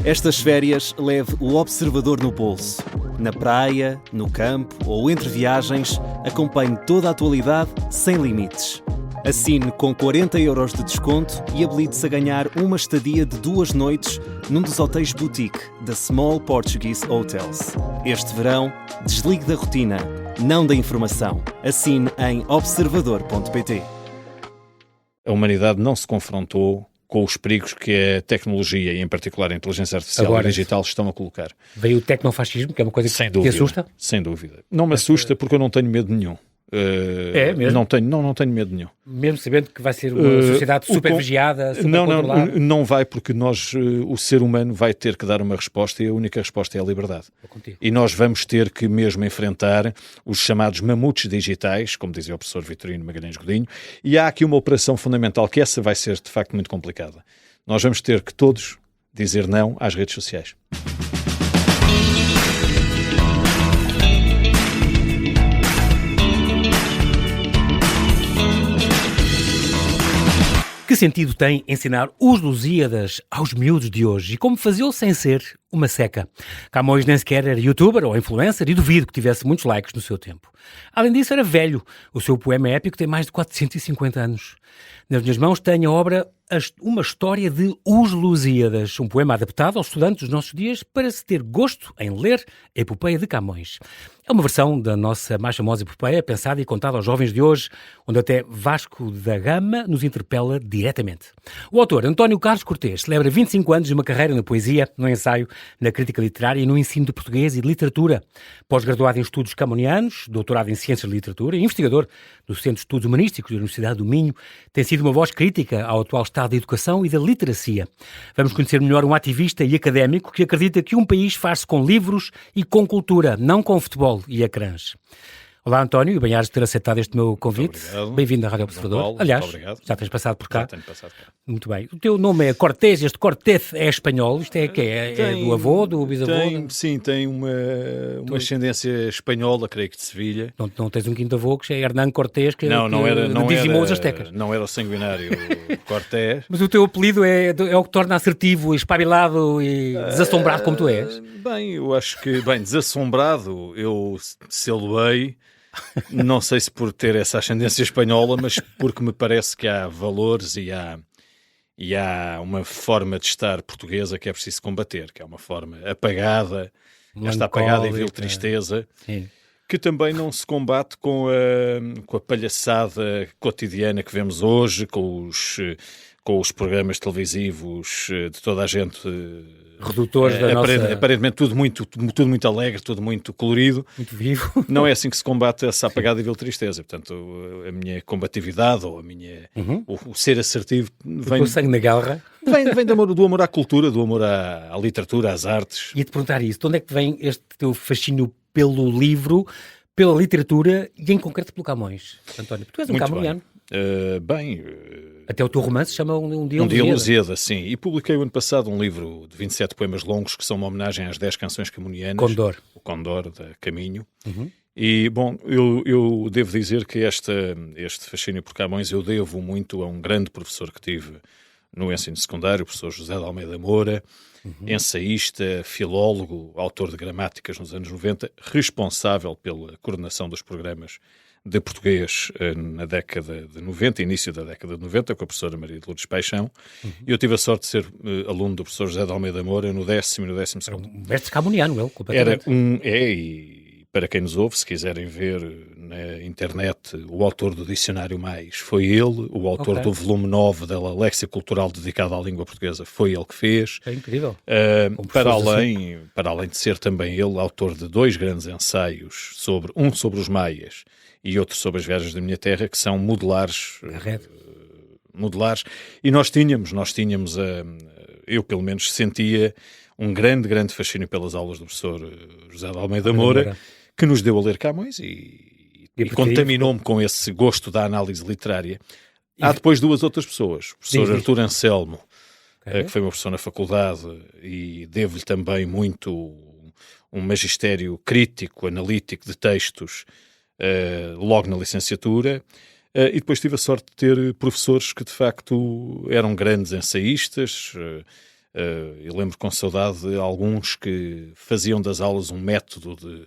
Estas férias leve o Observador no bolso. Na praia, no campo ou entre viagens, acompanhe toda a atualidade sem limites. Assine com 40€ de desconto e habilite-se a ganhar uma estadia de 2 noites num dos hotéis boutique da Small Portuguese Hotels. Este verão, desligue da rotina, não da informação. Assine em observador.pt. A humanidade não se confrontou com os perigos que a tecnologia, e em particular a inteligência artificial Agora, e digital, estão a colocar. Veio o tecnofascismo, que é uma coisa que te assusta? Sem dúvida. Não me assusta porque eu não tenho medo nenhum. É mesmo? Não tenho medo nenhum. Mesmo sabendo que vai ser uma sociedade super vigiada, super controlada? Não vai, porque o ser humano vai ter que dar uma resposta e a única resposta é a liberdade. E nós vamos ter que mesmo enfrentar os chamados mamutos digitais, como dizia o professor Vitorino Magalhães Godinho, e há aqui uma operação fundamental, que essa vai ser de facto muito complicada. Nós vamos ter que todos dizer não às redes sociais. Que sentido tem ensinar os Lusíadas aos miúdos de hoje e como fazê-lo sem ser uma seca? Camões nem sequer era youtuber ou influencer e duvido que tivesse muitos likes no seu tempo. Além disso, era velho. O seu poema épico tem mais de 450 anos. Nas minhas mãos tenho a obra Uma História de Os Lusíadas, um poema adaptado aos estudantes dos nossos dias para se ter gosto em ler a epopeia de Camões. É uma versão da nossa mais famosa epopeia, pensada e contada aos jovens de hoje, onde até Vasco da Gama nos interpela diretamente. O autor, António Carlos Cortês, celebra 25 anos de uma carreira na poesia, no ensaio, na crítica literária e no ensino de português e de literatura. Pós-graduado em estudos camonianos, doutorado em ciências de literatura e investigador do Centro de Estudos Humanísticos da Universidade do Minho, tem sido uma voz crítica ao atual estado da educação e da literacia. Vamos conhecer melhor um ativista e académico que acredita que um país faz-se com livros e com cultura, não com futebol e ecrãs. Olá, António, e bem-ajas de ter aceitado este meu convite. Bem-vindo à Rádio Observador. Paulo, aliás, já tens passado por cá. Já tenho passado cá. Muito bem. O teu nome é Cortés, este Cortés é espanhol, isto é que é do avô, do bisavô? Sim, tem uma ascendência espanhola, creio que de Sevilha. Não tens um quinto avô que é Hernán Cortés, que não dizimou era, os astecas. Não era o sanguinário Cortés. Mas o teu apelido é o que torna assertivo, espabilado e desassombrado como tu és? Bem, eu acho que, desassombrado, eu sê-lo-ei. Não sei se por ter essa ascendência espanhola, mas porque me parece que há valores e há uma forma de estar portuguesa que é preciso combater, que é uma forma apagada, esta apagada e vil tristeza, sim, que também não se combate com a palhaçada cotidiana que vemos hoje, com os programas televisivos de toda a gente... redutores da nossa... Aparentemente tudo muito alegre, tudo muito colorido. Muito vivo. Não é assim que se combate essa apagada e vil tristeza. Portanto, a minha combatividade ou o ser assertivo vem... O sangue na guerra. Vem do amor à cultura, do amor à literatura, às artes. E te perguntar isso, de onde é que vem este teu fascínio pelo livro, pela literatura e em concreto pelo Camões, António? Tu és um camoniano. Até o teu romance se chama Um Dia Lusíada, sim. E publiquei o ano passado um livro de 27 poemas longos que são uma homenagem às 10 canções camonianas. Condor. O Condor, da Caminho. Uhum. E, bom, eu devo dizer que este fascínio por Camões eu devo muito a um grande professor que tive no ensino secundário, o professor José de Almeida Moura, ensaísta, filólogo, autor de gramáticas nos anos 90, responsável pela coordenação dos programas de português na década de 90, início da década de 90, com a professora Maria de Lourdes Paixão. E eu tive a sorte de ser aluno do professor José de Almeida Moura no 10º e no 12º. Era um mestre camoniano, ele, completamente. E para quem nos ouve, se quiserem ver na internet, o autor do Dicionário Mais foi ele, o autor do volume 9 da Léxica Cultural dedicada à língua portuguesa foi ele que fez. É incrível. Para além de ser também ele autor de 2 grandes ensaios, um sobre os maias e outro sobre as viagens da minha terra, que são modelares. E nós tínhamos, eu pelo menos sentia um grande grande fascínio pelas aulas do professor José de Almeida Moura, que nos deu a ler Camões e contaminou-me com esse gosto da análise literária. Há depois 2 outras pessoas, o professor Artur Anselmo, que foi meu professor na faculdade, e devo-lhe também muito um magistério crítico, analítico de textos, logo na licenciatura, e depois tive a sorte de ter professores que de facto eram grandes ensaístas, Eu lembro com saudade de alguns que faziam das aulas um método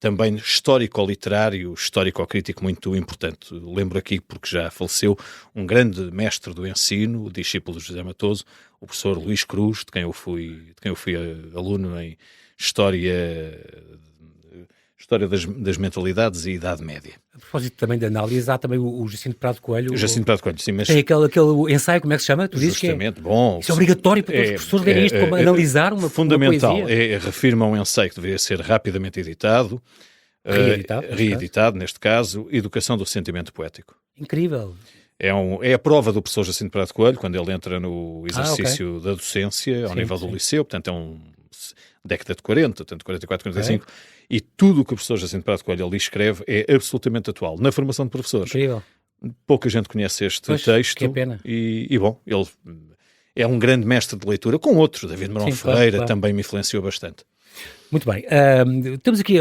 também histórico-literário, histórico-crítico muito importante. Lembro aqui, porque já faleceu, um grande mestre do ensino, discípulo de José Matoso, o professor Luís Cruz, de quem eu fui aluno em História das Mentalidades e Idade Média. A propósito também de análise, há também o Jacinto Prado Coelho. O Jacinto Prado Coelho, sim, mas... Tem aquele ensaio, como é que se chama? Tu dizes justamente, bom... Isso é obrigatório para todos os professores lerem isto, para analisar uma fundamental, poesia. Reafirma um ensaio que deveria ser rapidamente editado, reeditado, neste caso, Educação do Sentimento Poético. Incrível. É a prova do professor Jacinto Prado Coelho, quando ele entra no exercício da docência, ao nível do liceu, portanto é década de 40, portanto 44, 45, e tudo o que o professor Jacinto Prado Coelho ali escreve é absolutamente atual, na formação de professores. Incrível. Pouca gente conhece este texto. Que pena. E bom, ele é um grande mestre de leitura, com outros, David Marão Ferreira claro. Também me influenciou bastante. Muito bem. Temos aqui...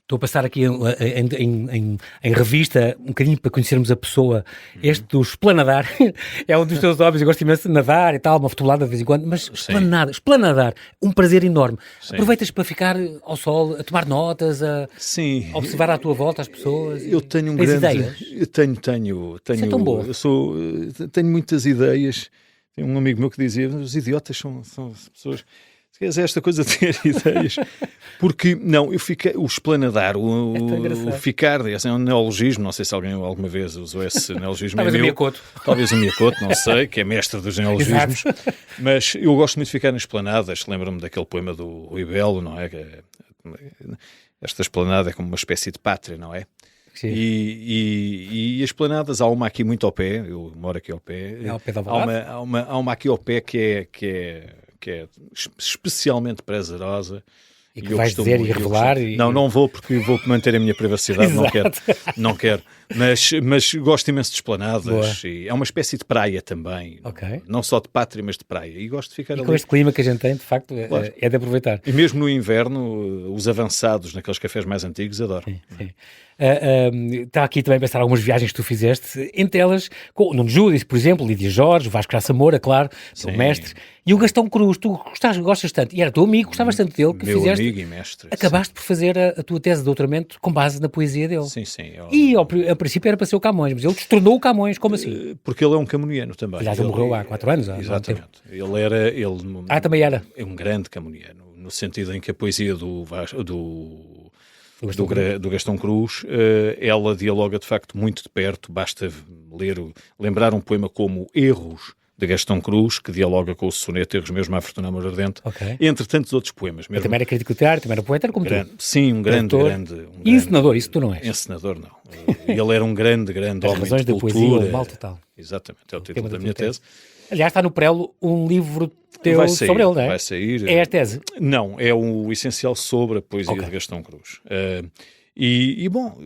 Estou a passar aqui em revista um bocadinho para conhecermos a pessoa. Este do esplanadar é um dos teus hobbies. Eu gosto imenso de nadar e tal, uma futebolada de vez em quando, mas esplanadar, um prazer enorme. Sim. Aproveitas para ficar ao sol, a tomar notas, a observar à tua volta as pessoas. Eu tenho ideias? Eu tenho. Isso é tão bom. Tenho muitas ideias. Tem um amigo meu que dizia: os idiotas são pessoas. É esta coisa de ter ideias, porque não, o esplanadar, o ficar, é um neologismo, não sei se alguém alguma vez usou esse neologismo. Talvez o Miyakoto. Talvez o Miyakoto, não sei, que é mestre dos neologismos, mas eu gosto muito de ficar nas esplanadas, lembro-me daquele poema do Rui Belo, não é? Esta esplanada é como uma espécie de pátria, não é? Sim. E as esplanadas, há uma aqui muito ao pé, eu moro aqui ao pé, ao pé da Alvalade. Há uma aqui ao pé que é especialmente prazerosa. E que vais dizer e revelar? Não vou, porque vou manter a minha privacidade, não quero. Mas gosto imenso de esplanadas. E é uma espécie de praia também. Okay. Não só de pátria, mas de praia. E gosto de ficar ali. Com este clima que a gente tem, de facto, claro. É de aproveitar. E mesmo no inverno, os avançados, naqueles cafés mais antigos, adoro. Sim. Está aqui também a pensar algumas viagens que tu fizeste, entre elas com o Nuno Júdice, por exemplo, Lídia Jorge, Vasco Graça Moura, claro, o mestre, e o Gastão Cruz. Tu gostas tanto, e era teu amigo, gostavas tanto dele, que meu fizeste, amigo e mestre. Acabaste por fazer a tua tese de doutoramento com base na poesia dele. Sim. E a princípio era para ser o Camões, mas ele destornou o Camões, como assim? Porque ele é um camoniano também. Aliás, ele morreu há 4 anos. Exatamente. Também era. É um grande camoniano, no sentido em que a poesia do Gastão Cruz, ela dialoga de facto muito de perto, basta lembrar um poema como Erros, de Gastão Cruz, que dialoga com o soneto Erros Mesmo à Fortuna Amor Ardente, entre tantos outros poemas. Mesmo. Também era crítico literário, também era poeta, era como tu. Sim, um grande... E encenador, isso tu não és. Encenador, não. Ele era um grande homem razões de da cultura. Poesia, o mal total. Exatamente, é o título da minha tese. Aliás, está no prelo um livro teu sobre ele, não é? Vai sair. É a tese? Não, é o essencial sobre a poesia de Gastão Cruz. Bom,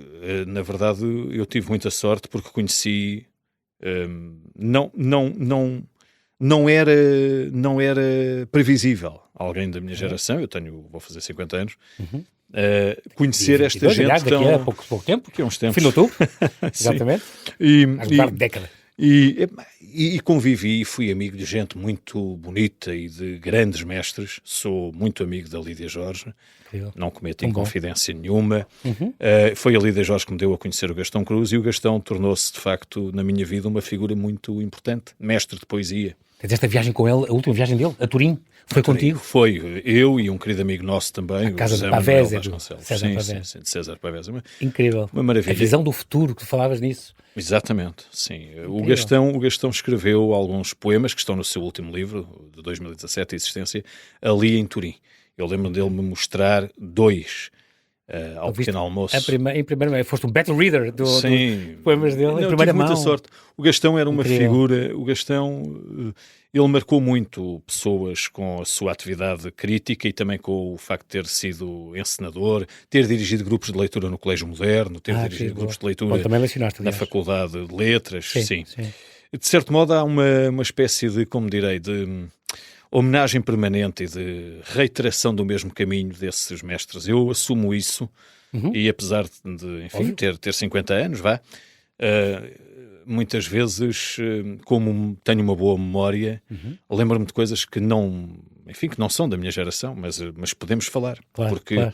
na verdade, eu tive muita sorte porque conheci... Não era previsível alguém da minha geração, vou fazer 50 anos, conhecer esta gente daqui a pouco tempo, que é uns tempos. Fim de outubro, exatamente, a década. E convivi e fui amigo de gente muito bonita e de grandes mestres. Sou muito amigo da Lídia Jorge, não cometo inconfidência nenhuma. Foi a Lídia Jorge que me deu a conhecer o Gastão Cruz, e o Gastão tornou-se de facto na minha vida uma figura muito importante, mestre de poesia. Quer esta viagem com ele, a última viagem dele, a Turim, foi contigo? Foi, eu e um querido amigo nosso também, a casa o de Pavés, de César Pavés. Incrível. Uma maravilha. A visão do futuro, que tu falavas nisso. Exatamente, sim. O Gastão escreveu alguns poemas que estão no seu último livro, de 2017, Existência, ali em Turim. Eu lembro dele me mostrar 2 ao pequeno almoço. Em primeira, foste um battle reader dos poemas dele, em primeira mão. Muita sorte. O Gastão era uma figura, ele marcou muito pessoas com a sua atividade crítica e também com o facto de ter sido encenador, ter dirigido grupos de leitura no Colégio Moderno, ter dirigido grupos de leitura na Faculdade de Letras, sim. De certo modo há uma espécie de, como direi, de homenagem permanente e de reiteração do mesmo caminho desses mestres. Eu assumo isso e apesar de enfim, ter 50 anos, muitas vezes, como tenho uma boa memória, lembro-me de coisas que não são da minha geração, mas podemos falar. Claro, porque claro.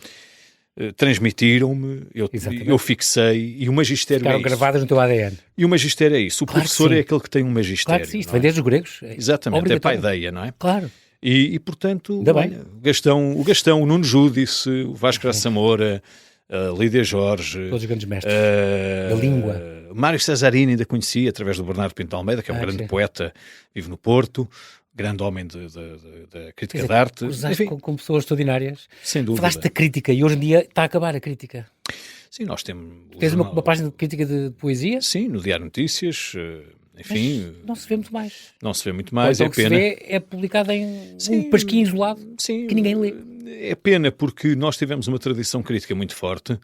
Transmitiram-me, eu fixei, e o magistério Ficaram é isso. gravadas no teu ADN. E o magistério é isso. O Claro que professor sim. é aquele que tem um magistério. Claro que sim, isto não vem é? desde os gregos. Exatamente, é Obrigatório. paideia, não é? Claro. E portanto, Ainda bem. olha, o Gastão, o Nuno Júdice, o Vasco Graça Moura, a Lídia Jorge, Todos os grandes mestres. da língua. Mário Cesarini ainda conheci através do Bernardo Pinto de Almeida, que é um grande sim. poeta, vive no Porto, grande homem da crítica Quer dizer, de arte. cruzaste Enfim, com pessoas extraordinárias. sem dúvida. Falaste da crítica e hoje em dia está a acabar a crítica. Sim, nós temos... Tens uma página de crítica de poesia? Sim, no Diário Notícias, enfim... Mas não se vê muito mais. Não se vê muito Ou mais, então é o que pena. se vê é publicado em Sim, um pasquinho isolado sim, que ninguém lê. É pena porque nós tivemos uma tradição crítica muito forte.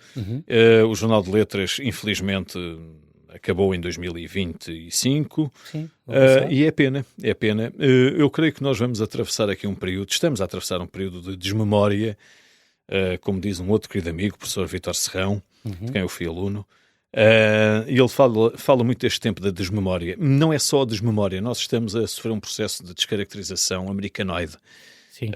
O Jornal de Letras, infelizmente, acabou em 2025. Sim, E é pena. Eu creio que nós vamos atravessar aqui estamos a atravessar um período de desmemória, como diz um outro querido amigo, o professor Vítor Serrão, de quem eu fui aluno. E ele fala muito deste tempo da desmemória. Não é só a desmemória, nós estamos a sofrer um processo de descaracterização americanoide. Sim.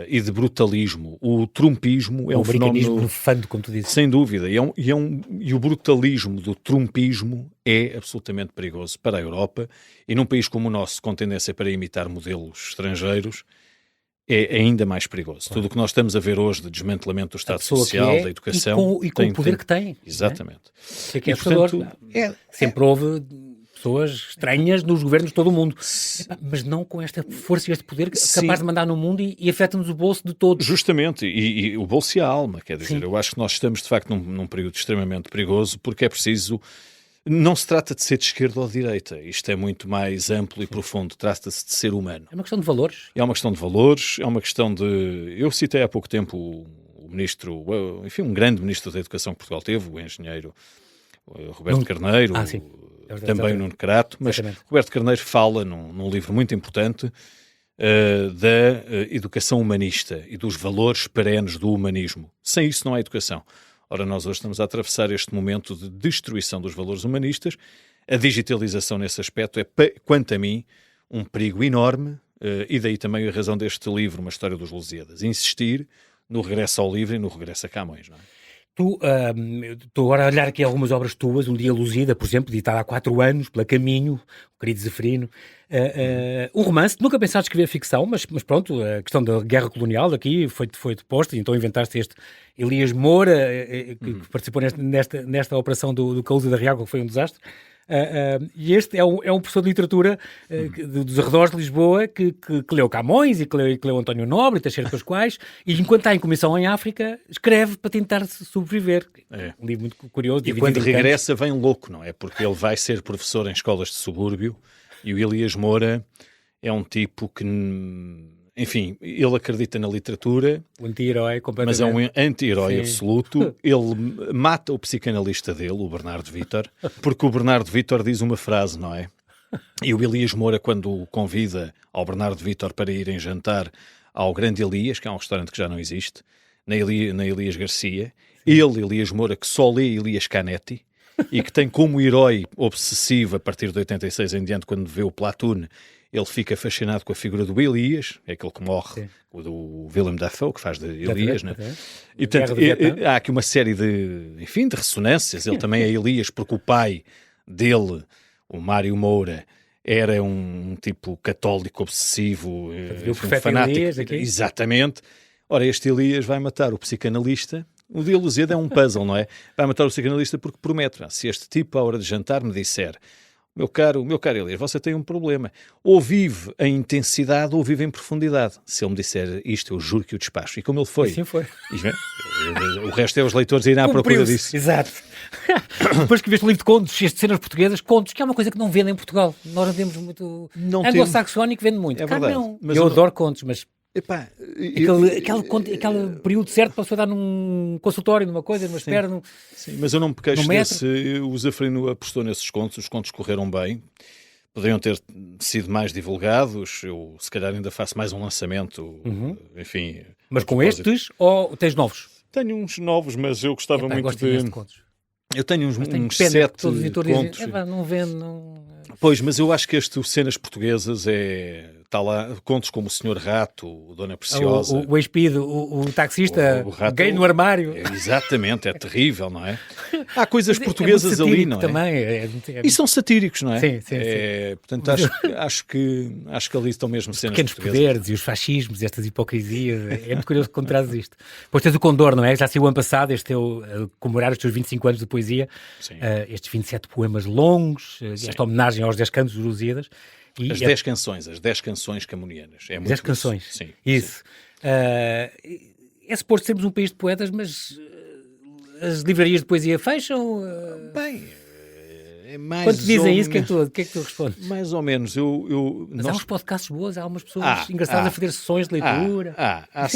E de brutalismo. O trumpismo é um americanismo fenómeno... profano, como tu dizes. Sem dúvida. E o brutalismo do trumpismo é absolutamente perigoso para a Europa, e num país como o nosso, com tendência para imitar modelos estrangeiros, é ainda mais perigoso. Tudo o que nós estamos a ver hoje de desmantelamento do Estado Social, da educação... E com o poder que tem. Exatamente. É que é assustador. Sempre houve pessoas estranhas nos governos de todo o mundo. Mas não com esta força e este poder capaz de mandar no mundo e afeta-nos o bolso de todos. Justamente, e o bolso e a alma, quer dizer, eu acho que nós estamos de facto num período extremamente perigoso, porque é preciso... Não se trata de ser de esquerda ou de direita, isto é muito mais amplo e profundo, trata-se de ser humano. É uma questão de valores. É uma questão de valores, é uma questão de... Eu citei há pouco tempo o ministro, enfim, um grande ministro da Educação que Portugal teve, o engenheiro Roberto Carneiro, sim. também o Nuno Crato, mas Roberto Carneiro fala num livro muito importante da educação humanista e dos valores perenes do humanismo. Sem isso não há educação. Ora, nós hoje estamos a atravessar este momento de destruição dos valores humanistas. A digitalização nesse aspecto é, quanto a mim, um perigo enorme, e daí também a razão deste livro, Uma História dos Lusíadas, insistir no regresso ao livro e no regresso a Camões, não é? Estou agora a olhar aqui algumas obras tuas, Um Dia Lusíada, por exemplo, editada há 4 anos, pela Caminho, o querido Zeferino. Um romance, nunca pensaste escrever ficção, mas pronto, a questão da guerra colonial aqui foi deposta, e então inventaste este Elias Moura, que participou nesta operação do Caúza da Real, que foi um desastre. E este é um professor de literatura dos arredores de Lisboa que leu Camões e que leu António Nobre e Teixeira de Pascoais, e enquanto está em comissão em África escreve para tentar sobreviver. Um livro muito curioso. E quando regressa vem louco, não é? Porque ele vai ser professor em escolas de subúrbio, e o Elias Moura é um tipo que, enfim, ele acredita na literatura, um anti-herói completamente. Mas é um anti-herói absoluto. Ele mata o psicanalista dele, o Bernardo Vítor, porque o Bernardo Vítor diz uma frase, não é? E o Elias Moura, quando o convida ao Bernardo Vítor para irem jantar ao Grande Elias, que é um restaurante que já não existe, na Elias Garcia, Elias Moura, que só lê Elias Canetti, e que tem como herói obsessivo, a partir de 86 em diante, quando vê o Platoon, ele fica fascinado com a figura do Elias, é aquele que morre, o do Willem Dafoe, que faz de Elias, né? E portanto, há aqui uma série de ressonâncias. Ele também é Elias, porque o pai dele, o Mário Moura, era um tipo católico obsessivo, um fanático. Elias, aqui. Exatamente. Ora, este Elias vai matar o psicanalista. O Dia Lusíada é um puzzle, não é? Vai matar o psicanalista porque promete, se este tipo, à hora de jantar, me disser: meu caro Elias, você tem um problema. Ou vive em intensidade ou vive em profundidade. Se ele me disser isto, eu juro que o despacho. E como ele foi. Assim foi. O resto é os leitores irem à procura disso. Exato. Depois que veste o livro de contos, cheios de cenas portuguesas, contos, que é uma coisa que não vendem em Portugal. Nós não temos muito... Anglo-saxónico vende muito. É verdade. Não. Eu adoro contos, mas... Epá, aquele período certo para a pessoa dar num consultório, numa coisa, numa espera. Sim, mas eu não me queixo desse. O Zeferino apostou nesses contos, os contos correram bem, poderiam ter sido mais divulgados. Eu, se calhar, ainda faço mais um lançamento, enfim. Mas com estes, ou tens novos? Tenho uns novos, mas eu gostava muito gosto de contos. Eu tenho uns pena, 7 todos os editores contos. dizem, não vendo, não... Pois, mas eu acho que o Cenas Portuguesas está lá, contos como o Senhor Rato, o Dona Preciosa. O ex-pido, o taxista, o rato, gay no armário. Exatamente, é terrível, não é? Há coisas Mas portuguesas é muito ali, não é? também. E são satíricos, não é? Sim. Portanto, acho que ali estão mesmo cenas Pequenos portuguesas. poderes e os fascismos e estas hipocrisias. É muito curioso quando trazes isto. Depois tens o Condor, não é? Já saiu o ano passado, este teu, comemorar os teus 25 anos de poesia. Estes 27 poemas longos, esta homenagem aos 10 cantos dos Lusíadas. As 10 canções camonianas. É muito 10 canções. Sim. Isso. É suposto sermos um país de poetas, mas as livrarias de poesia fecham? Bem, é mais quando te dizem isso, o que é que tu respondes? Mais ou menos. Mas há uns podcasts boas, há umas pessoas engraçadas a fazer sessões de leitura. Há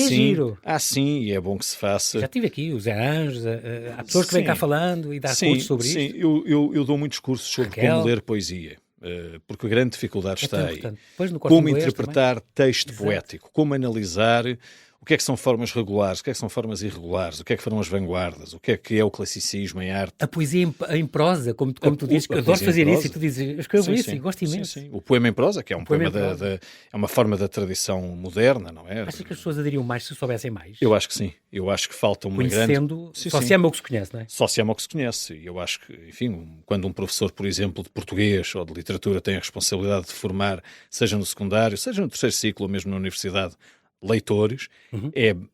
sim, e é bom que se faça. Já tive aqui o Zé Anjos, há pessoas que vêm cá falando e dá cursos sobre isto. Sim, eu dou muitos cursos sobre como ler poesia. Porque a grande dificuldade está aí. Como interpretar texto poético, como analisar o que é que são formas regulares, o que é que são formas irregulares, o que é que foram as vanguardas, o que é o classicismo em arte. A poesia em prosa, como tu dizes, que adoro fazer isso, e tu dizes, eu escrevo isso e gosto imenso. Sim. O poema em prosa, que é um poema é uma forma da tradição moderna, não é? Achas que as pessoas aderiam mais se soubessem mais? Eu acho que sim. Eu acho que falta uma Conhecendo, só se ama o que se conhece, não é? Só se ama o que se conhece. E eu acho que, enfim, quando um professor, por exemplo, de português ou de literatura tem a responsabilidade de formar, seja no secundário, seja no terceiro ciclo ou mesmo na universidade, leitores,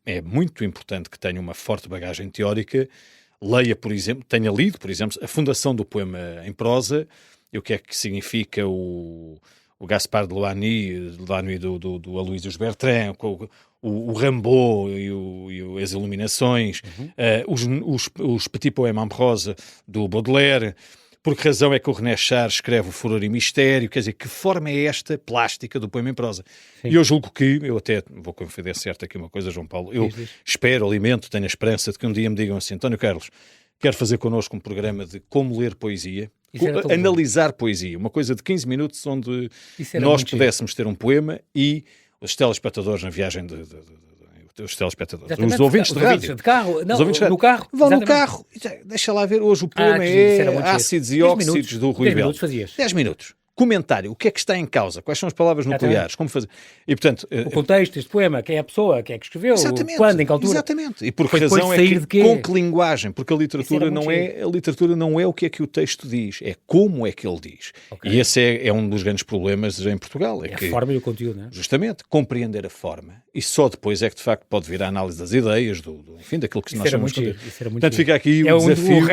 é muito importante que tenha uma forte bagagem teórica, leia, por exemplo, tenha lido, por exemplo, a fundação do poema em prosa, e o que é que significa o Gaspard de Loigny do Aloysius Bertrand, o Rimbaud e as Iluminações, os Petit Poèmes en prosa do Baudelaire. Por que razão é que o René Char escreve o Furor e Mistério? Quer dizer, que forma é esta plástica do poema em prosa? Sim. E eu julgo que, eu até vou confidenciar aqui uma coisa, João Paulo, eu espero, alimento, tenho a esperança de que um dia me digam assim, António Carlos, quero fazer connosco um programa de como ler poesia, analisar poesia, uma coisa de 15 minutos onde nós pudéssemos ter um poema e os telespectadores na viagem os telespectadores, exatamente. Os ouvintes de rádio. De carro, não, no carro. Vão no carro, deixa lá ver, hoje o poema ácidos e óxidos do Rui Belo. 10 minutos. Comentário, o que é que está em causa? Quais são as palavras nucleares? Como fazer? E, portanto, o contexto deste poema, quem é a pessoa, quem é que escreveu, quando, em que altura. Exatamente. E por que razão é que, com que linguagem? Porque a literatura não é o que é que o texto diz, é como é que ele diz. Okay. E esse é um dos grandes problemas em Portugal. É a forma e o conteúdo, não é? Justamente, compreender a forma. E só depois é que, de facto, pode vir a análise das ideias, enfim, daquilo que nós chamamos de conteúdo. Portanto, fica aqui o desafio.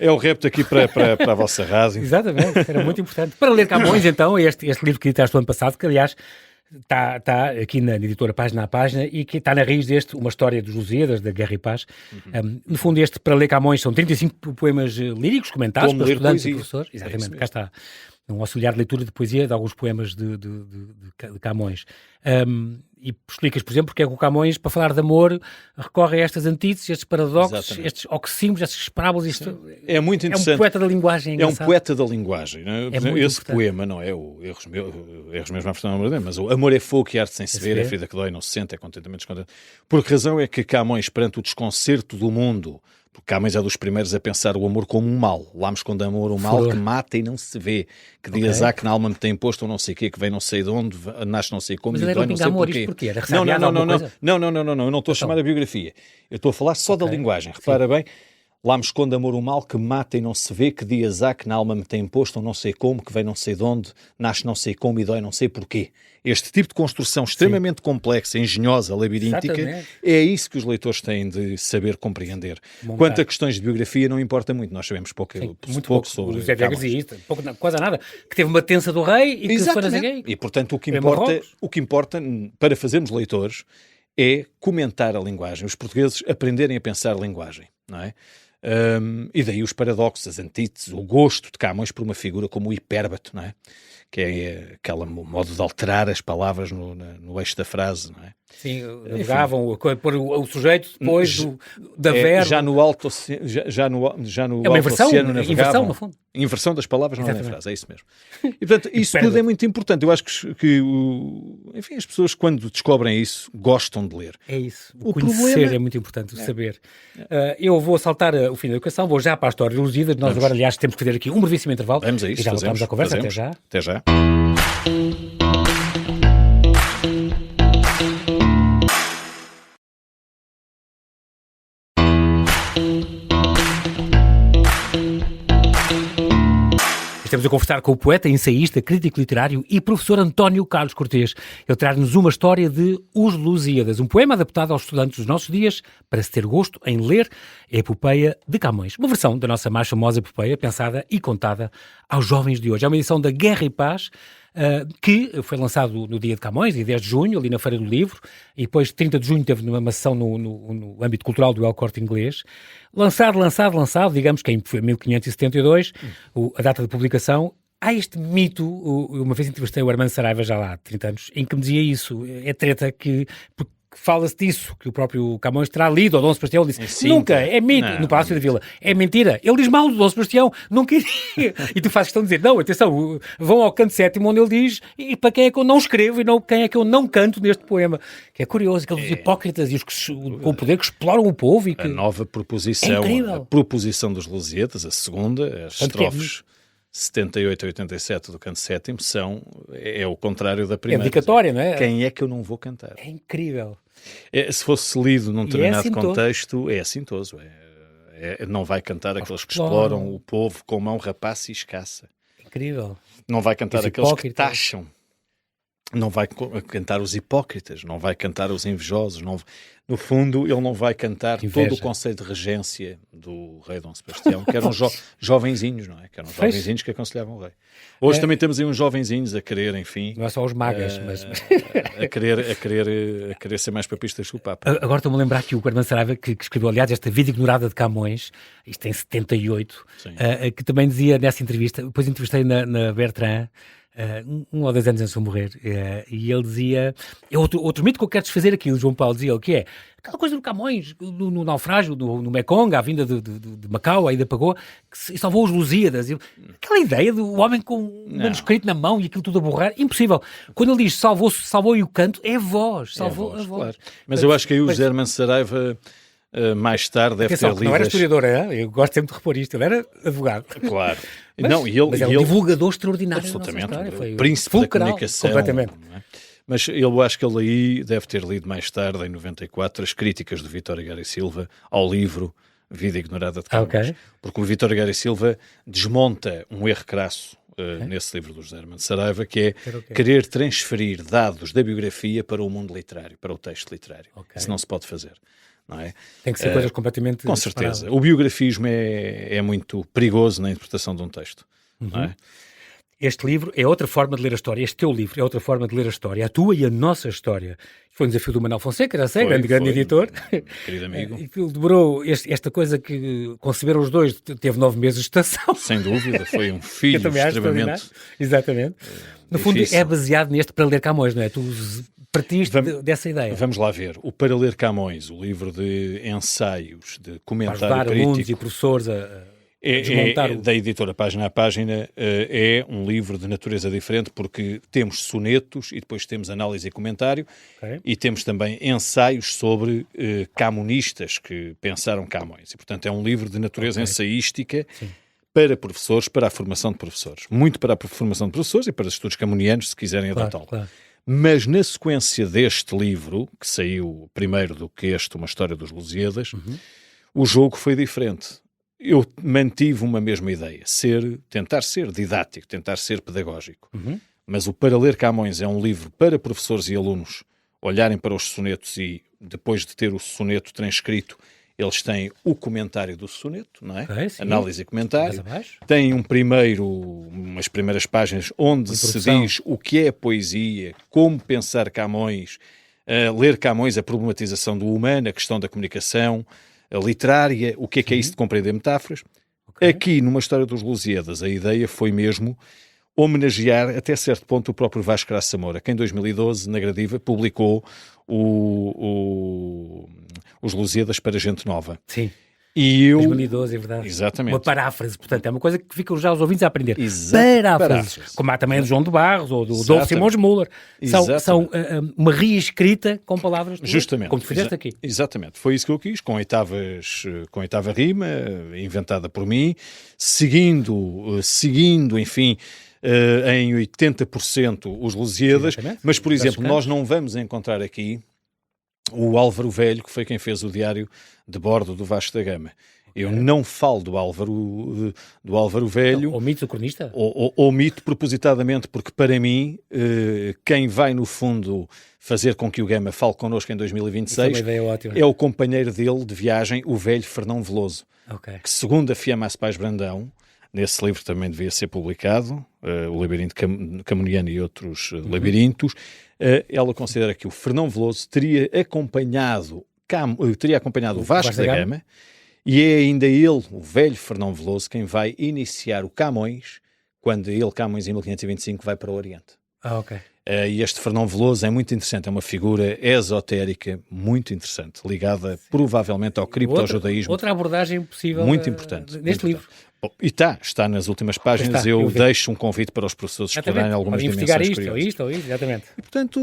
É o repto aqui para a vossa rádio. Exatamente, era muito importante. Para ler Camões, então, este livro que editaste no ano passado, que aliás está aqui na editora Página a Página e que está na raiz deste, uma história dos Lusíadas, da Guerra e Paz. No fundo, este, para ler Camões, são 35 poemas líricos comentados por estudantes e professores. Exatamente, cá está. Um auxiliar de leitura de poesia de alguns poemas de Camões. E explicas, por exemplo, porque é que o Camões, para falar de amor, recorre a estas antíteses, estes paradoxos, estes oxímoros, estas parábolas. É muito interessante. É um poeta da linguagem. É um poeta da linguagem. Não é? Esse poema, não é? Erros meus não foram, mas o amor é fogo e arte sem se ver, é ferida que dói, não se sente, é contentamento descontente. Por que razão é que Camões, perante o desconcerto do mundo, porque Camões é dos primeiros a pensar o amor como um mal. Lá me esconde amor, um mal que mata e não se vê. Que dias há que na alma me tem imposto ou não sei o quê, que vem não sei de onde, nasce não sei como, mas e dói não sei porquê. Era não, eu não estou a chamar a biografia. Eu estou a falar só da linguagem. Repara bem, lá me esconde amor, um mal que mata e não se vê, que dias há que na alma me tem imposto ou não sei como, que vem não sei de onde, nasce não sei como e dói não sei porquê. Este tipo de construção extremamente complexa, engenhosa, labiríntica, é isso que os leitores têm de saber compreender. Quanto a questões de biografia, não importa muito, nós sabemos pouco sobre o Zé Viegas e isto, quase nada, que teve uma tensa do rei e que foi ninguém. E portanto o que importa para fazermos leitores é comentar a linguagem, os portugueses aprenderem a pensar a linguagem, não é? E daí os paradoxos, as antíteses, o gosto de Camões por uma figura como o hipérbato, não é? Que é aquele modo de alterar as palavras no eixo da frase, não é? Sim, navegavam, pôr o sujeito depois da verbo. Já no alto oceano navegavam. Inversão, no fundo. Inversão das palavras não é na frase, é isso mesmo. E portanto, isso tudo é muito importante. Eu acho que enfim, as pessoas quando descobrem isso, gostam de ler. É isso. O conhecer é muito importante, o saber. Eu vou saltar o fim da educação. Vou já para a história de Lusíadas. Nós agora, aliás, temos que fazer aqui um brevíssimo intervalo. Vamos a isso, e já voltamos à conversa. fazemos. Até já. Até já. Estamos a conversar com o poeta, ensaísta, crítico literário e professor António Carlos Cortês. Ele traz-nos uma história de Os Lusíadas, um poema adaptado aos estudantes dos nossos dias para se ter gosto em ler a epopeia de Camões. Uma versão da nossa mais famosa epopeia, pensada e contada aos jovens de hoje. É uma edição da Guerra e Paz, que foi lançado no dia de Camões, dia 10 de junho, ali na Feira do Livro, e depois 30 de junho teve uma sessão no âmbito cultural do El Corte Inglês. Lançado, digamos que em 1572, a data de publicação. Há este mito, uma vez entrevistei o Armando Saraiva já lá há 30 anos, em que me dizia isso, é treta que fala-se disso, que o próprio Camões terá lido ao Dom Sebastião. Ele disse, nunca, é mito, no Palácio da Vila, é mentira. Ele diz mal do Dom Sebastião, não queria. E tu fazes questão de dizer, não, atenção, vão ao canto sétimo, onde ele diz, e para quem é que eu não escrevo e quem é que eu não canto neste poema. Que é curioso, aqueles hipócritas e os com o poder que exploram o povo e que... A nova proposição, a proposição dos Lusíadas, a segunda, as estrofes 78 a 87 do canto sétimo, é o contrário da primeira. É dedicatória, não é? Quem é que eu não vou cantar? É incrível. Se fosse lido num determinado contexto, é assintoso. Não vai cantar aqueles que exploram o povo com mão rapaça e escassa. Incrível. Não vai cantar aqueles que taxam. Não vai cantar os hipócritas, não vai cantar os invejosos. No fundo, ele não vai cantar todo o conceito de regência do rei Dom Sebastião, que eram jovenzinhos, não é? Que eram jovenzinhos que aconselhavam o rei. Hoje também temos aí uns jovenzinhos a querer, enfim... Não é só os magas, mas... a querer ser mais papistas que o Papa. Agora estou-me a lembrar que o Armando Saraiva, que escreveu, aliás, esta Vida Ignorada de Camões, isto em 78, que também dizia nessa entrevista, depois entrevistei na Bertrand, 1 ou 2 anos antes de eu morrer, e ele dizia, outro mito que eu quero desfazer aqui, o João Paulo dizia, que é aquela coisa do Camões, no naufrágio, no Mekong, à vinda de Macau, aí da Pagoa, que salvou os Lusíadas, aquela ideia do homem com um manuscrito na mão e aquilo tudo a borrar, impossível. Quando ele diz salvou e o canto, é a voz, salvou a voz. Claro. Mas eu acho que aí o José Armando Saraiva... mais tarde deve ter lido... Não era historiador, eu gosto sempre de repor isto, ele era advogado. Claro. Mas é um divulgador extraordinário. Absolutamente, foi príncipe da comunicação. Completamente. Mas eu acho que ele aí deve ter lido mais tarde, em 94, as críticas do Vítor Gary Silva ao livro Vida Ignorada de Camões. Porque o Vítor Gary Silva desmonta um erro crasso nesse livro do José Armando Saraiva, que é querer transferir dados da biografia para o mundo literário, para o texto literário. Isso não se pode fazer. Não é? Tem que ser coisas completamente... Com certeza. O biografismo é muito perigoso na interpretação de um texto. Não é? Este livro é outra forma de ler a história. Este teu livro é outra forma de ler a história. A tua e a nossa história. Foi um desafio do Manuel Fonseca, já sei, grande editor. Querido amigo. E demorou esta coisa que conceberam os dois, teve 9 meses de estação. Sem dúvida, foi um filho extremamente... Exatamente. No fundo, é baseado neste para ler Camões, não é? Tu partiste dessa ideia. Vamos lá ver. O Para Ler Camões, o livro de ensaios, de comentário para ajudar crítico... alunos e professores a desmontar da editora Página a Página, é um livro de natureza diferente, porque temos sonetos e depois temos análise e comentário, e temos também ensaios sobre camonistas que pensaram Camões. E, portanto, é um livro de natureza ensaística para professores, para a formação de professores. Muito para a formação de professores e para os estudos camonianos, se quiserem adaptá-lo. Mas na sequência deste livro, que saiu primeiro do que Uma História dos Lusíadas, o jogo foi diferente. Eu mantive uma mesma ideia, tentar ser didático, tentar ser pedagógico. Mas o Para Ler Camões é um livro para professores e alunos olharem para os sonetos e, depois de ter o soneto transcrito, eles têm o comentário do soneto, não é? Análise e comentário. Tem umas primeiras páginas onde se diz o que é poesia, como pensar Camões, ler Camões, a problematização do humano, a questão da comunicação, a literária, o que é isso de compreender metáforas. Aqui, numa História dos Lusíadas, a ideia foi mesmo homenagear, até certo ponto, o próprio Vasco Graça Moura, que em 2012, na Gradiva, publicou os Lusíadas para gente nova. E eu... 2012, é verdade. Exatamente. Uma paráfrase, portanto, é uma coisa que ficam já os ouvintes a aprender. Paráfrases. Como há também do João de Barros ou do Adolfo Simões Müller. São uma reescrita com palavras justamente, como tu fizeste aqui. Exatamente. Foi isso que eu quis, com oitava rima, inventada por mim, seguindo, enfim, em 80% os Lusíadas, mas, por exemplo, nós não vamos encontrar aqui o Álvaro Velho, que foi quem fez o diário de bordo do Vasco da Gama. Eu não falo do Álvaro Velho. Omite o cronista? Omito propositadamente, porque para mim, quem vai no fundo fazer com que o Gama fale connosco em 2026 é o companheiro dele de viagem, o velho Fernão Veloso, que segundo a Fiamma Pais Brandão, nesse livro também devia ser publicado, o Labirinto Camoniano e outros labirintos, ela considera que o Fernão Veloso teria acompanhado o Vasco da Gama, e é ainda ele, o velho Fernão Veloso, quem vai iniciar o Camões, quando ele, Camões, em 1525, vai para o Oriente. E este Fernão Veloso é muito interessante, é uma figura esotérica muito interessante, ligada provavelmente ao criptojudaísmo. Outra abordagem possível muito importante neste livro. Bom, e está nas últimas páginas, eu deixo um convite para os professores explorarem algumas dimensões curiosas. Isto, exatamente. E, portanto,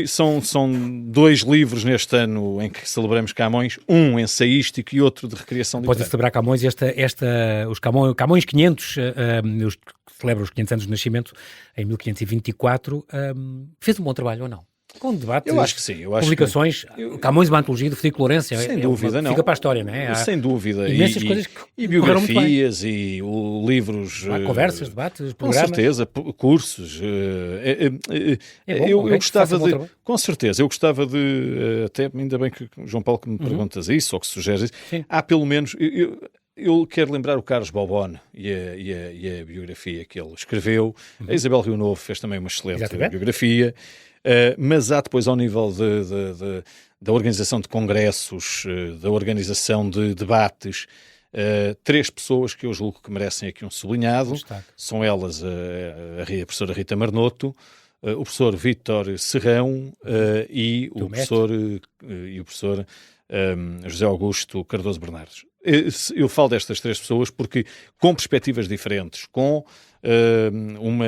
são 2 livros neste ano em que celebramos Camões, um ensaístico e outro de recriação literária. Após celebrar Camões, os Camões 500, celebra os 500 anos de nascimento, em 1524, fez um bom trabalho ou não? Com debates, eu acho que sim. Publicações, Camões, uma antologia do Frederico Lourenço, sem dúvida, não. Fica para a história, não é? Sem dúvida. Imensas coisas que biografias e livros... conversas, debates, programas. Com certeza, cursos. Eu gostava de... Com certeza, eu gostava de... Até ainda bem que, João Paulo, que me perguntas isso, ou que sugeres isso. Sim. Há pelo menos... Eu quero lembrar o Carlos Bobone e a biografia que ele escreveu. A Isabel Rio Novo fez também uma excelente biografia. Mas há depois, ao nível da organização de congressos, da organização de debates, 3 pessoas que eu julgo que merecem aqui um sublinhado. São elas a professora Rita Marnoto, o professor Vítor Serrão e o professor José Augusto Cardoso Bernardes. Eu falo destas 3 pessoas porque, com perspectivas diferentes, com uma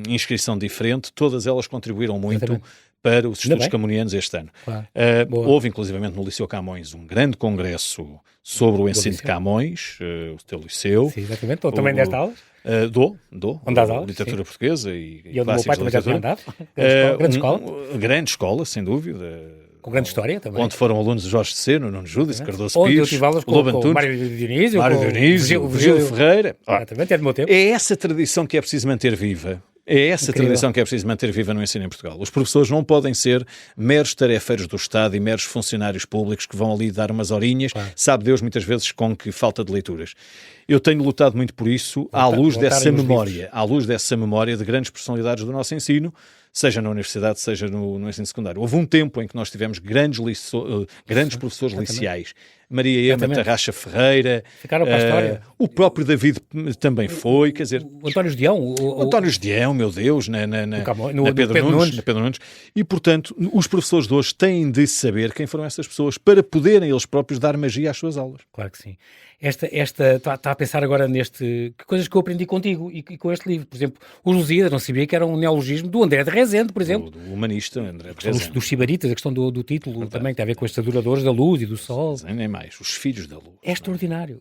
inscrição diferente, todas elas contribuíram muito para os estudos camonianos este ano. Claro. Houve, inclusivamente, no Liceu Camões, um grande congresso sobre o ensino de Camões, o teu liceu. Sim, exatamente. Ou também deste aulas? Dou. Onde dás aulas? Literatura portuguesa e o meu pai também já tinha andado. Grande escola. Grande escola, sem dúvida. Com grande história também. Onde foram alunos de Jorge Seno, Nuno Judas, Cardoso Pires, eu tive aulas com Mário Dionísio, Virgílio Ferreira. Exatamente, é do meu tempo. É essa tradição que é preciso manter viva. É essa tradição que é preciso manter viva no ensino em Portugal. Os professores não podem ser meros tarefeiros do Estado e meros funcionários públicos que vão ali dar umas horinhas, sabe Deus, muitas vezes com que falta de leituras. Eu tenho lutado muito por isso, à luz dessa memória de grandes personalidades do nosso ensino, seja na universidade, seja no ensino secundário. Houve um tempo em que nós tivemos grandes professores liceais. Maria Ema Tarraxa Ferreira, ficaram para a história. O próprio David também foi, quer dizer... O António Gedeão. O António Gedeão, meu Deus, na Pedro Nunes. E, portanto, os professores de hoje têm de saber quem foram essas pessoas para poderem eles próprios dar magia às suas aulas. Claro que sim. Está a pensar agora que coisas que eu aprendi contigo e com este livro. Por exemplo, os Lusíadas, não sabia que era um neologismo do André de Rezende, por exemplo. Do humanista André de Rezende. Dos Sibaritas, a questão do título também, que tem a ver com estes adoradores da luz e do sol. Nem mais, os filhos da luz. É extraordinário.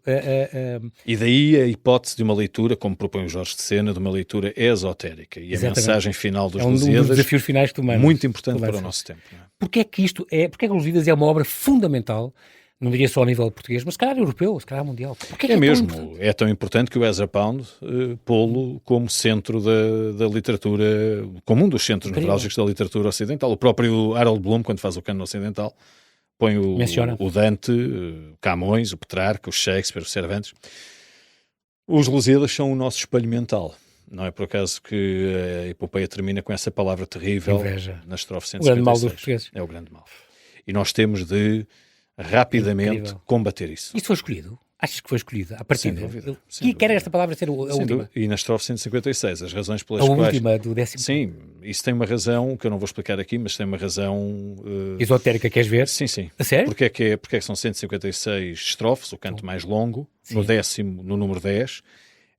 E daí a hipótese de uma leitura, como propõe o Jorge de Sena, de uma leitura esotérica. E a mensagem final dos Lusíadas... um dos desafios finais que tu mandas. Muito importante para o nosso tempo. Porquê é que os Lusíadas é uma obra fundamental, não diria só a nível português, mas se calhar europeu, se calhar mundial? É mesmo, é tão importante que o Ezra Pound pô-lo como centro da literatura, como um dos centros nevrálgicos da literatura ocidental. O próprio Harold Bloom, quando faz o Cânon Ocidental, põe o Dante, o Camões, o Petrarca, o Shakespeare, o Cervantes. Os Lusíadas são o nosso espelho mental. Não é por acaso que a epopeia termina com essa palavra terrível na estrofe 156. O grande mal dos portugueses. É o grande mal. E nós temos de rapidamente combater isso. Isso foi escolhido? Achas que foi escolhida a partir Sem dúvida. Sem E quer dúvida. esta palavra ser a última? E na estrofe 156, as razões pelas A quais... última do 10º. Sim, isso tem uma razão, que eu não vou explicar aqui, mas tem uma razão... Esotérica, queres ver? Sim, sim. A sério? Porque é que são 156 estrofes, o canto mais longo, no 10º, no número 10.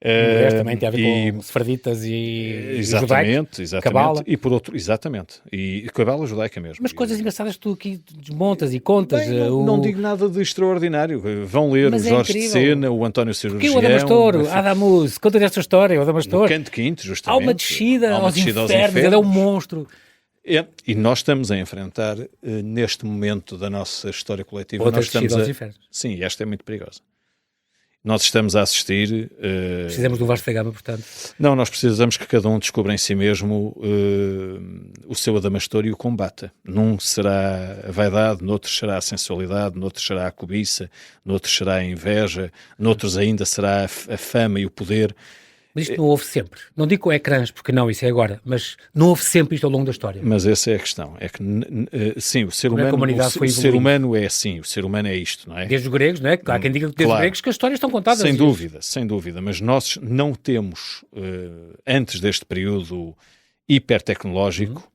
O resto também tem a ver com sefarditas e exatamente, Cabala. E por outro, exatamente. E cabala judaica mesmo. Mas coisas engraçadas que tu aqui desmontas e contas. Bem, não digo nada de extraordinário. Vão ler Mas o é Jorge de incrível. Sena, o António Cirurgião. O Adamastor, Adamus, conta-lhe esta história, o Adamastor. O Canto Quinto, justamente. Há uma descida aos infernos, ele é um monstro. E nós estamos a enfrentar, neste momento da nossa história coletiva... Outra nós estamos descida aos infernos. Sim, esta é muito perigosa. Nós estamos a assistir... Precisamos do Vasco da Gama, portanto. Não, nós precisamos que cada um descubra em si mesmo o seu Adamastor e o combata. Num será a vaidade, noutros será a sensualidade, noutros será a cobiça, noutros será a inveja, noutros ainda será a fama e o poder. Mas isto não houve sempre. Não digo com ecrãs, porque não, isso é agora. Mas não houve sempre isto ao longo da história. Mas essa é a questão. É que, sim, o ser Como é que a humano, humanidade foi o ser humano é assim, o ser humano é isto, não é? Desde os gregos, não é? Há quem diga que desde os gregos que as histórias estão contadas. Sem dúvida, sem dúvida. Mas nós não temos, antes deste período hipertecnológico,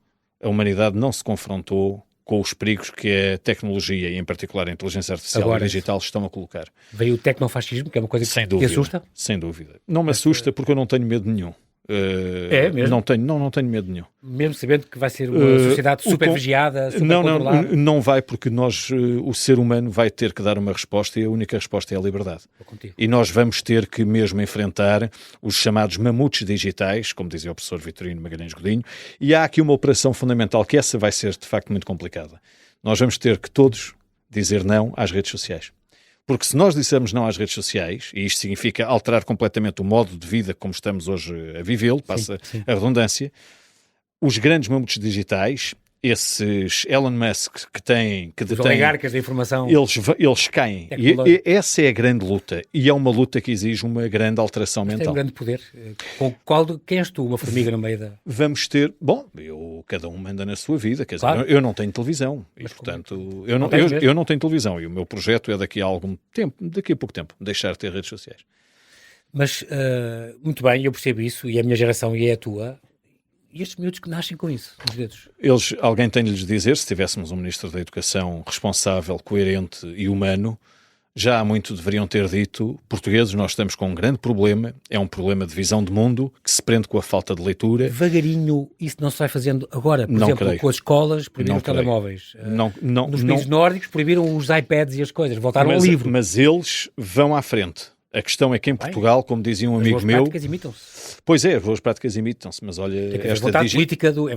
a humanidade não se confrontou com os perigos que a tecnologia, e em particular a inteligência artificial Agora, e digital, estão a colocar. Veio o tecnofascismo, que é uma coisa Sem que dúvida, te assusta? sem dúvida. Não me assusta porque eu não tenho medo nenhum. É mesmo? Não tenho medo nenhum. Mesmo sabendo que vai ser uma sociedade super vigiada, super controlada? Não vai, porque nós, o ser humano vai ter que dar uma resposta e a única resposta é a liberdade. E nós vamos ter que mesmo enfrentar os chamados mamutos digitais, como dizia o professor Vitorino Magalhães Godinho, e há aqui uma operação fundamental, que essa vai ser de facto muito complicada. Nós vamos ter que todos dizer não às redes sociais. Porque se nós dissermos não às redes sociais, e isto significa alterar completamente o modo de vida como estamos hoje a vivê-lo, passa a redundância, os grandes mamutos digitais, esses Elon Musk que detêm... Os oligarcas da informação. Eles caem. E essa é a grande luta. E é uma luta que exige uma grande alteração mental. Tem um grande poder. Quem és tu, uma formiga no meio da... Vamos ter... Bom, cada um manda na sua vida. Quer dizer, eu não tenho televisão. E, portanto, eu não tenho televisão. E o meu projeto é daqui a pouco tempo, deixar de ter redes sociais. Mas, muito bem, eu percebo isso. E a minha geração e é a tua... E estes miúdos que nascem com isso, nos dedos? Alguém tem de lhes dizer, se tivéssemos um Ministro da Educação responsável, coerente e humano, já há muito deveriam ter dito, portugueses, nós estamos com um grande problema, é um problema de visão de mundo, que se prende com a falta de leitura. Devagarinho, isso não se vai fazendo agora, por exemplo, com as escolas, proibiram os telemóveis. Nos países nórdicos proibiram os iPads e as coisas, voltaram ao livro. Mas eles vão à frente. A questão é que em Portugal, como dizia um amigo meu... As boas práticas imitam-se. Pois é, as boas práticas imitam-se, mas olha,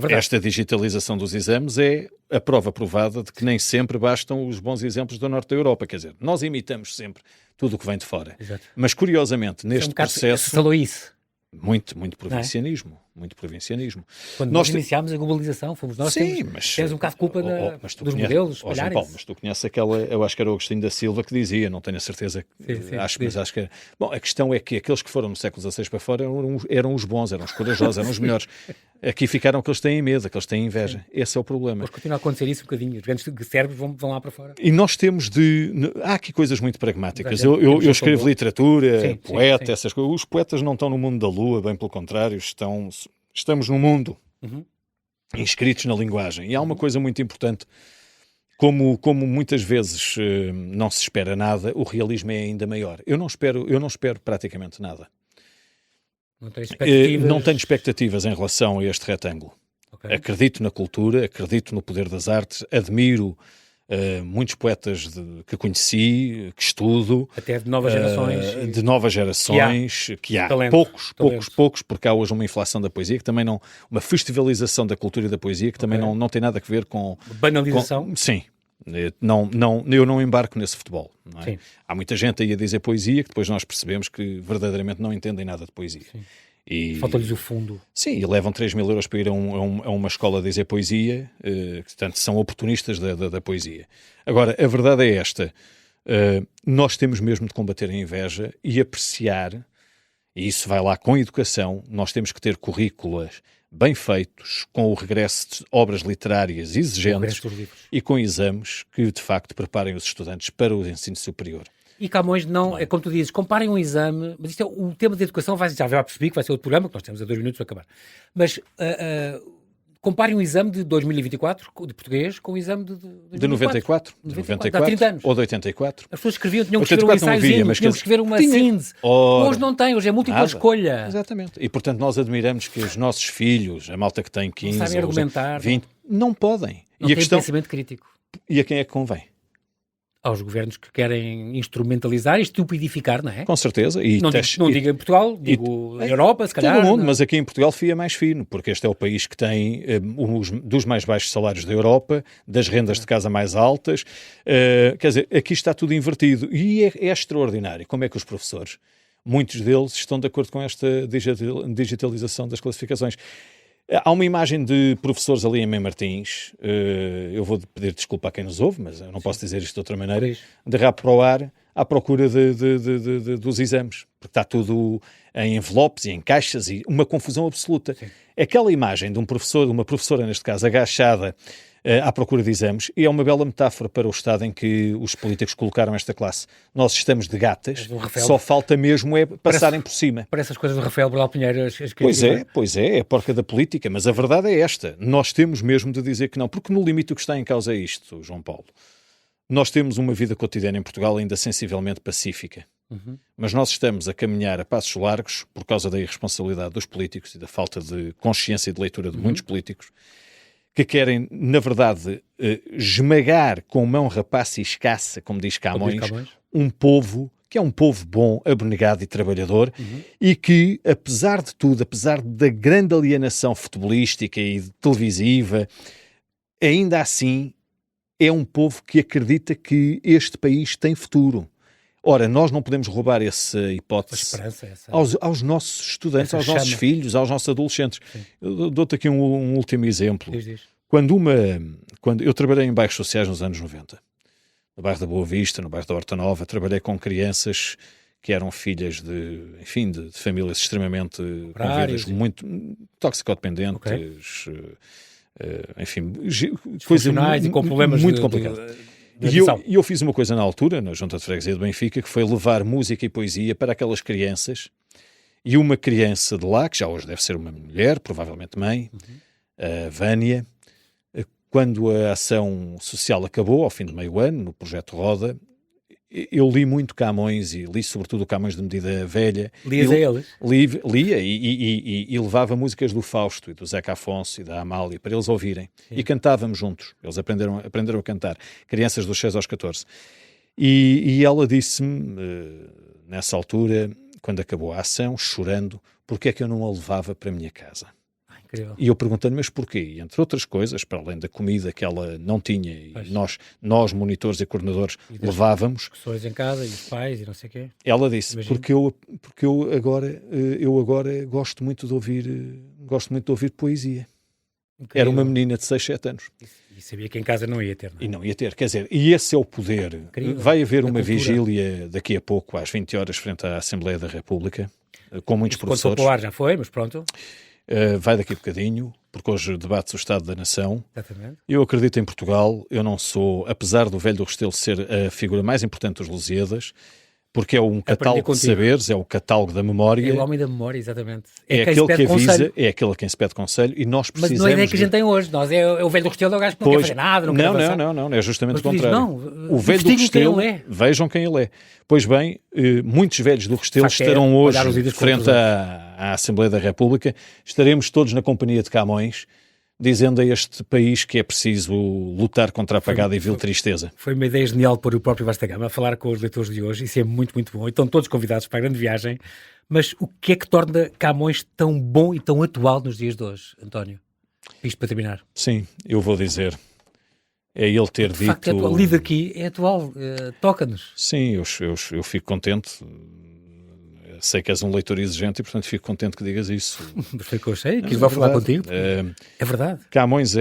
esta digitalização dos exames é a prova provada de que nem sempre bastam os bons exemplos do norte da Europa. Quer dizer, nós imitamos sempre tudo o que vem de fora. Exato. Mas curiosamente, neste processo... Muito provincianismo. Muito provincianismo. Quando nós iniciámos a globalização, fomos nós que temos um bocado de culpa dos modelos espalharem-se. Paulo, mas tu conheces aquela, eu acho que era o Agostinho da Silva que dizia, não tenho a certeza, mas acho que era. Bom, a questão é que aqueles que foram no século XVI para fora eram os bons, eram os corajosos, eram os melhores. Aqui ficaram aqueles que têm medo, aqueles que têm inveja. Sim. Esse é o problema. Mas continua a acontecer isso um bocadinho. Os grandes cérebros vão lá para fora. E nós temos há aqui coisas muito pragmáticas. Eu escrevo literatura, poeta, essas coisas. Os poetas não estão no mundo da lua, bem pelo contrário, estamos no mundo, inscritos na linguagem. E há uma coisa muito importante, como muitas vezes não se espera nada, o realismo é ainda maior. Eu não espero praticamente nada. Não tenho expectativas em relação a este retângulo. Okay. Acredito na cultura, acredito no poder das artes, admiro muitos poetas que conheci, que estudo. Até de novas gerações. De novas gerações, que há. Poucos, porque há hoje uma inflação da poesia, que também não... Uma festivalização da cultura e da poesia, que também não tem nada a ver com... Banalização? Sim. Eu não embarco nesse futebol. Não é? Há muita gente aí a dizer poesia que depois nós percebemos que verdadeiramente não entendem nada de poesia. Falta-lhes o fundo. Sim, e levam 3.000 euros para ir a uma escola a dizer poesia, portanto são oportunistas da poesia. Agora, a verdade é esta, nós temos mesmo de combater a inveja e apreciar, e isso vai lá com educação, nós temos que ter currículos bem feitos, com o regresso de obras literárias exigentes e com exames que, de facto, preparem os estudantes para o ensino superior. E Camões não, é como tu dizes, comparem um exame, mas isto é o tema da educação, já percebi que vai ser outro programa, que nós temos a 2 minutos para acabar. Mas comparem um exame de 2024 de português com o exame de 94, há 30 anos. Ou de 84. As pessoas escreviam, tinham que escrever um ensaiozinho, tinham que escrever uma síntese. Hoje não tem, hoje é múltipla escolha. Exatamente. E portanto nós admiramos que os nossos filhos, a malta que tem 15 não sabem argumentar, 20, não podem. Não tem pensamento crítico. E a quem é que convém? Aos governos que querem instrumentalizar e estupidificar, não é? Com certeza. E não digo em Portugal, digo na Europa, se calhar. Todo mundo, mas aqui em Portugal fia mais fino, porque este é o país que tem dos mais baixos salários da Europa, das rendas de casa mais altas. Quer dizer, aqui está tudo invertido. E é extraordinário como é que os professores, muitos deles, estão de acordo com esta digitalização das classificações. Há uma imagem de professores ali em Mem Martins, eu vou pedir desculpa a quem nos ouve, mas eu não posso dizer isto de outra maneira, de rap para o ar à procura dos exames, porque está tudo em envelopes e em caixas e uma confusão absoluta. Sim. Aquela imagem de um professor, de uma professora, neste caso, agachada à procura de exames, e é uma bela metáfora para o estado em que os políticos colocaram esta classe. Nós estamos de gatas, só falta mesmo é passarem por cima. Parece as coisas do Rafael Bernal Pinheiro. Pois é a porca da política, mas a verdade é esta. Nós temos mesmo de dizer que não, porque no limite o que está em causa é isto, João Paulo. Nós temos uma vida cotidiana em Portugal ainda sensivelmente pacífica. Mas nós estamos a caminhar a passos largos por causa da irresponsabilidade dos políticos e da falta de consciência e de leitura de muitos políticos, que querem, na verdade, esmagar com mão rapaça e escassa, como diz Camões, um povo que é um povo bom, abnegado e trabalhador, e que, apesar de tudo, apesar da grande alienação futebolística e televisiva, ainda assim é um povo que acredita que este país tem futuro. Ora, nós não podemos roubar essa hipótese aos nossos estudantes, aos nossos filhos, aos nossos adolescentes. Eu dou-te aqui um último exemplo. Diz. Quando eu trabalhei em bairros sociais nos anos 90, no bairro da Boa Vista, no bairro da Horta Nova, trabalhei com crianças que eram filhas de famílias extremamente convidas, muito toxicodependentes, coisas com problemas muito complicadas. E eu fiz uma coisa na altura, na Junta de Freguesia de Benfica, que foi levar música e poesia para aquelas crianças, e uma criança de lá, que já hoje deve ser uma mulher, provavelmente mãe, a Vânia, quando a ação social acabou, ao fim de meio ano, no Projeto Roda, eu li muito Camões e li sobretudo o Camões de Medida Velha. Lias a eles? Lia e levava músicas do Fausto e do Zeca Afonso e da Amália para eles ouvirem. Sim. E cantávamos juntos. Eles aprenderam a cantar. Crianças dos 6 aos 14. E ela disse-me, nessa altura, quando acabou a ação, chorando, porque é que eu não a levava para a minha casa? Incrível. E eu perguntei-lhe, mas porquê? E entre outras coisas, para além da comida que ela não tinha, e nós monitores e coordenadores, levávamos. Pessoas em casa, e os pais, e não sei o quê. Ela disse, porque eu agora gosto muito de ouvir poesia. Incrível. Era uma menina de 6, 7 anos. E sabia que em casa não ia ter, não é? E não ia ter, quer dizer, e esse é o poder. Incrível. Vai haver uma vigília daqui a pouco, às 20 horas, frente à Assembleia da República, com muitos professores. Quando for já foi, mas pronto. Vai daqui a bocadinho, porque hoje debate-se o Estado da Nação. Exatamente. Eu acredito em Portugal, eu não sou, apesar do Velho do Restelo ser a figura mais importante dos Lusíadas, porque é um catálogo de saberes, é o catálogo da memória. É o homem da memória, exatamente. É aquele que avisa, é aquele a quem se pede conselho, e nós precisamos... Mas não é a ideia que a gente tem hoje. Nós é o Velho do Restelo, é o gajo que não quer fazer nada, não quer avançar. Não, é justamente o contrário. Dizes, o Velho do Restelo, vejam quem ele é. Pois bem, muitos velhos do Restelo estarão hoje frente à Assembleia da República, estaremos todos na companhia de Camões, dizendo a este país que é preciso lutar contra a apagada e vil tristeza. Foi uma ideia genial pôr o próprio Vasta Gama a falar com os leitores de hoje, isso é muito, muito bom. E estão todos convidados para a grande viagem. Mas o que é que torna Camões tão bom e tão atual nos dias de hoje, António? Isto para terminar. Sim, eu vou dizer. É ele ter dito... De facto, é atual. Lido aqui, é atual. Toca-nos. Sim, eu fico contente. Sei que és um leitor exigente e, portanto, fico contente que digas isso. Mas foi o que eu achei, quis falar contigo. É verdade. Camões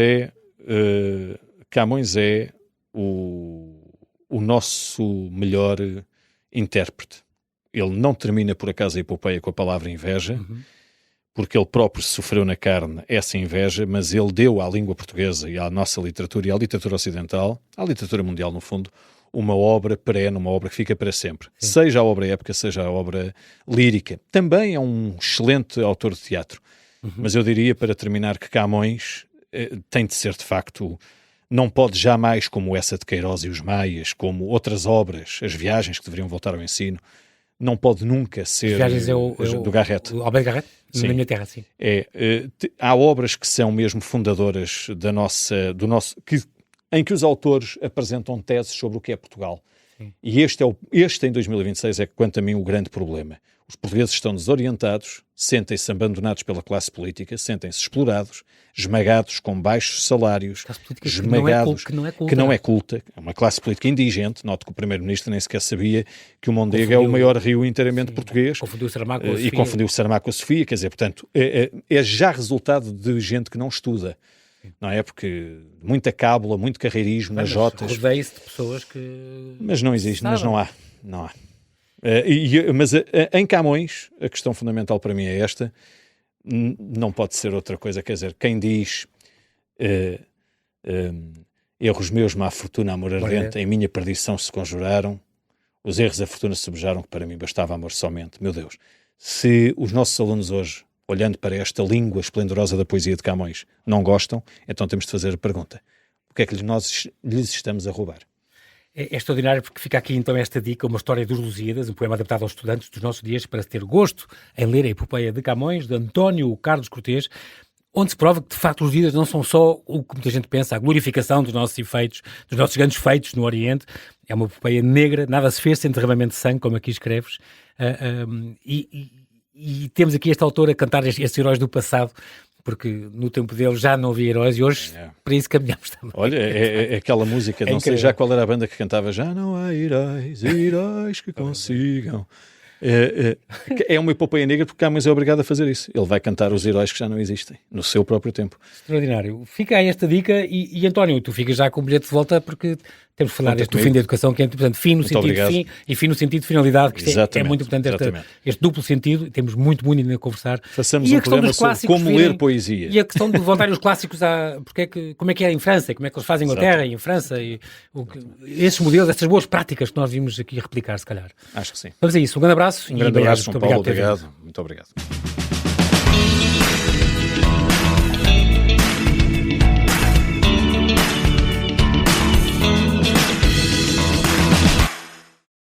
é o nosso melhor intérprete. Ele não termina, por acaso, a epopeia com a palavra inveja, porque ele próprio sofreu na carne essa inveja, mas ele deu à língua portuguesa e à nossa literatura e à literatura ocidental, à literatura mundial no fundo, uma obra perene, uma obra que fica para sempre. Sim. Seja a obra épica, seja a obra lírica. Também é um excelente autor de teatro. Mas eu diria, para terminar, que Camões tem de ser, de facto, não pode jamais, como essa de Queiroz e os Maias, como outras obras, as viagens que deveriam voltar ao ensino, não pode nunca ser do Garrett. O Albert Garrett? Sim. Na minha terra, sim. Há obras que são mesmo fundadoras em que os autores apresentam teses sobre o que é Portugal. Sim. E este em 2026 é, quanto a mim, o grande problema. Os portugueses estão desorientados, sentem-se abandonados pela classe política, sentem-se explorados, esmagados com baixos salários, esmagados, que não é culta. É uma classe política indigente. Noto que o primeiro-ministro nem sequer sabia que o Mondego é o maior rio inteiramente português. Confundiu o Saramago com a Sofia. E confundiu o Saramago com a Sofia. Quer dizer, portanto, é já resultado de gente que não estuda. Não é? Porque muita cábula, muito carreirismo nas jotas. Rodeia-se de pessoas que... Mas não existe, mas não há. Mas em Camões, a questão fundamental para mim é esta, não pode ser outra coisa, quer dizer, quem diz erros meus, má fortuna, amor ardente, em minha perdição se conjuraram, os erros da fortuna se sobejaram, que para mim bastava amor somente. Meu Deus, se os nossos alunos hoje, olhando para esta língua esplendorosa da poesia de Camões, não gostam, então temos de fazer a pergunta, o que é que nós lhes estamos a roubar? É extraordinário porque fica aqui então esta dica, uma história dos Lusíadas, um poema adaptado aos estudantes dos nossos dias para se ter gosto em ler a epopeia de Camões, de António Carlos Cortês, onde se prova que de facto os Lusíadas não são só o que muita gente pensa, a glorificação dos nossos efeitos, dos nossos grandes feitos no Oriente. É uma epopeia negra, nada se fez sem derramamento de sangue, como aqui escreves, e temos aqui este autor a cantar estes heróis do passado, porque no tempo dele já não havia heróis e hoje para isso caminhamos também. Olha, é aquela música, não sei já qual era a banda que cantava, já não há heróis que consigam. É uma epopeia negra porque Camões é obrigado a fazer isso. Ele vai cantar os heróis que já não existem, no seu próprio tempo. Extraordinário. Fica aí esta dica e António, tu ficas já com o bilhete de volta porque temos de falar deste fim da educação, que é importante, fim no sentido de fim e fim no sentido de finalidade, que é muito importante este duplo sentido, e temos muito ainda a conversar. Façamos um programa sobre como ler poesia. E a questão de voltarem os clásicos como é que é em França, como é que eles fazem em Inglaterra e em França, esses modelos, essas boas práticas que nós vimos aqui replicar, se calhar. Acho que sim. Vamos a isso. Um grande abraço. Um grande abraço, João Paulo. Obrigado. Muito obrigado.